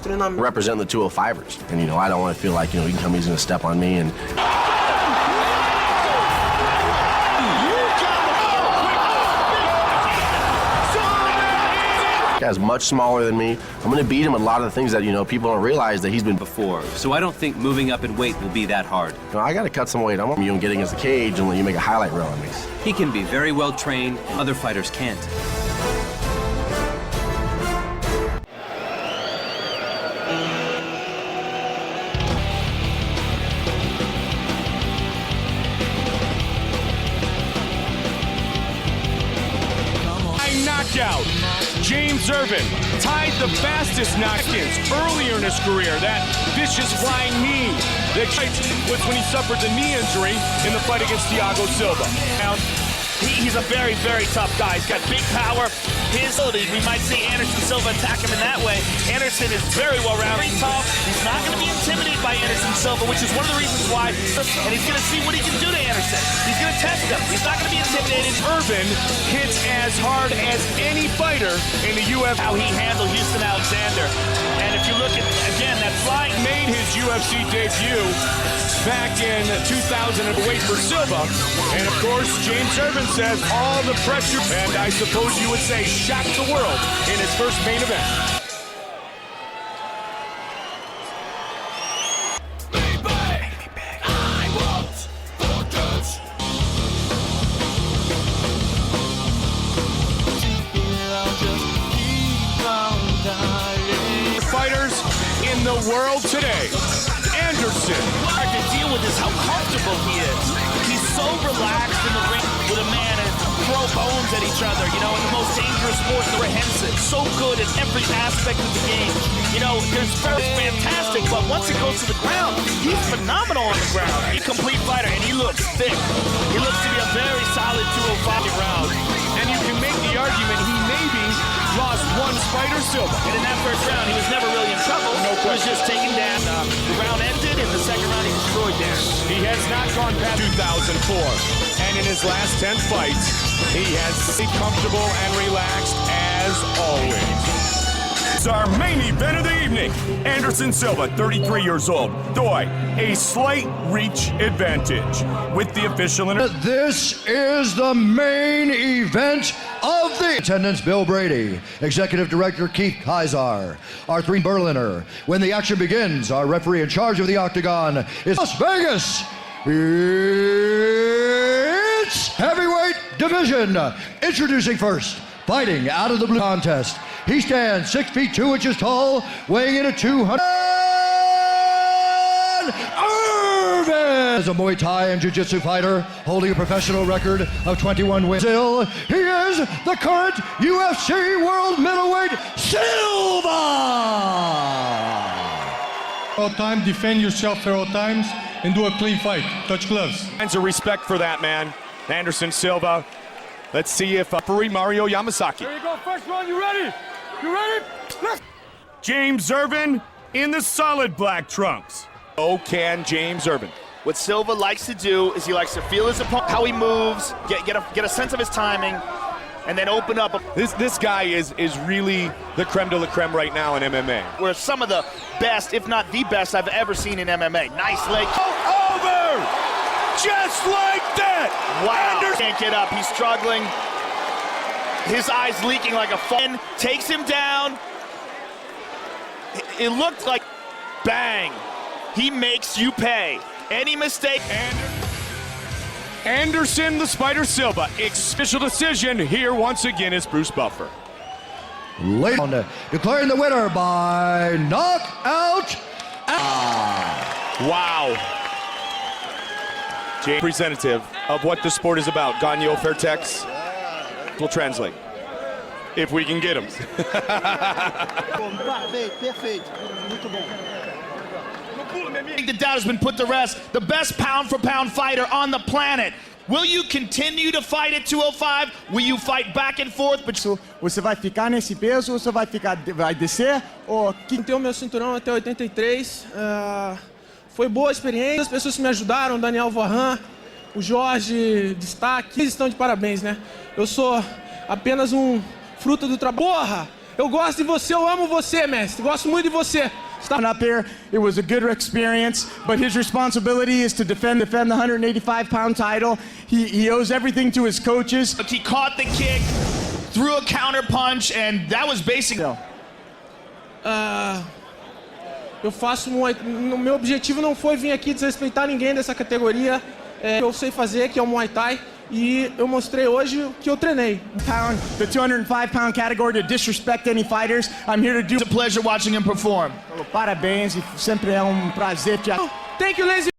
treinamento. Represent the 205ers, and you know I don't want to feel like he can come, he's going to step on me and. Guy's much smaller than me. I'm going to beat him at a lot of the things that people don't realize that he's been before. So I don't think moving up in weight will be that hard. I got to cut some weight. I want you to get against the cage and let you make a highlight reel on me. He can be very well trained. Other fighters can't. Knockout. James Irvin tied the fastest knockins earlier in his career. That vicious flying knee that was when he suffered the knee injury in the fight against Thiago Silva. He's a very, very tough guy. He's got big power. His ability, we might see Anderson Silva attack him in that way. Anderson is very well-rounded. Very tough. He's not going to be intimidated by Anderson Silva, which is one of the reasons why. And he's going to see what he can do to Anderson. He's going to test him. He's not going to be intimidated. Irvin hits as hard as any fighter in the UFC. How he handled Houston Alexander. And if you look at, again, that flying made his UFC debut back in 2000 weight for Silva. And of course, James Irvin says all the pressure, and I suppose you would say shocked the world in his first main event. Fighters in the world today. Anderson. Hard to deal with is how comfortable he is. He's so relaxed in the ring with a man and throw bones at each other, in the most dangerous sport, the rehensive. So good at every aspect of the game. There's fantastic, but once it goes to the ground, he's phenomenal on the ground. He's a complete fighter, and he looks thick. He looks to be a very solid 205 round. And you can make the argument he maybe lost one Spider Silva. And in that first round, he was never really in trouble. No question. He was just taken down. The round ended, and the second round he destroyed Dan. He has not gone past 2004. And in his last 10 fights, he has stayed comfortable and relaxed as always. It's our main event of the evening. Anderson Silva, 33 years old. Doi, a slight reach advantage with the official. This is the main event of the attendance. Bill Brady, Executive Director Keith Kaiser, Arthur Berliner. When the action begins, our referee in charge of the octagon is Las Vegas. It's heavyweight division. Introducing first, fighting out of the blue contest. He stands 6 feet 2 inches tall, weighing in at 200. Irvin is a Muay Thai and Jiu-Jitsu fighter, holding a professional record of 21 wins. He is the current UFC world middleweight Silva. All time, defend yourself at all times, and do a clean fight. Touch gloves. Signs of respect for that man, Anderson Silva. Let's see if referee Mario Yamasaki. There you go, first one, you ready? You ready? Let's... James Irvin in the solid black trunks. Oh, can James Irvin. What Silva likes to do is he likes to feel his opponent, how he moves, get a sense of his timing, and then open up. This guy is really the creme de la creme right now in MMA. We're some of the best, if not the best, I've ever seen in MMA. Nice leg. Over! Just like that! Wow. Anderson can't get up. He's struggling. His eyes leaking like a fan. Takes him down. It looked like bang. He makes you pay. Any mistake. Anderson the Spider Silva. Official decision here once again is Bruce Buffer. Declaring the winner by knockout. Wow. Representative of what the sport is about. Ganyo Fairtex will translate. If we can get him. The doubt has been put to rest. The best pound-for-pound fighter on the planet. Will you continue to fight at 205? Will you fight back and forth? Você vai ficar nesse peso ou você vai descer? Ou Manter o meu cinturão até 83. Foi boa a experiência. As pessoas que me ajudaram, Daniel Vorran, o Jorge, Destaque, eles estão de parabéns, né? Eu sou apenas um fruto do trabalho. Porra! Eu gosto de você, eu amo você, mestre. Gosto muito de você. Up here, it was a good experience, but his responsibility is to defend the 185-pound title. He owes everything to his coaches. He caught the kick, threw a counter punch, and that was basically... Eu faço o meu objetivo não foi vir aqui desrespeitar ninguém dessa categoria. Eu sei fazer, que é o Muay Thai, e eu mostrei hoje o que eu treinei. The 205-pound category to disrespect any fighters. I'm here to do. It's a pleasure watching him perform. Parabéns, e sempre é prazer te. Thank you, ladies.